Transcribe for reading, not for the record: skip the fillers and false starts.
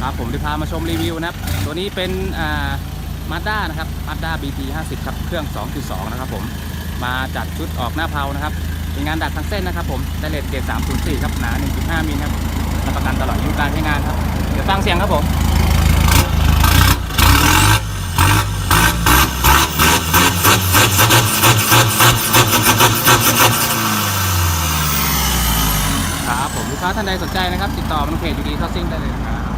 ครับผมจะพามาชมรีวิวนะครับตัวนี้เป็นมาด้านะครับมาด้า BT 50ครับเครื่อง 2.2 นะครับผมมาจัดชุดออกหน้าเพลานะครับเป็นงานดัดทั้งเส้นนะครับผมได้เลทเกรด304ครับหนา 1.5 มิลครับรับประกันตลอดอายุการใช้งานครับเดี๋ยวฟังเสียงครับผมครับผมลูกค้าท่านใดสนใจนะครับติดต่อมาทางเพจอยู่ดีเข้าซิ่งได้เลยนะครับ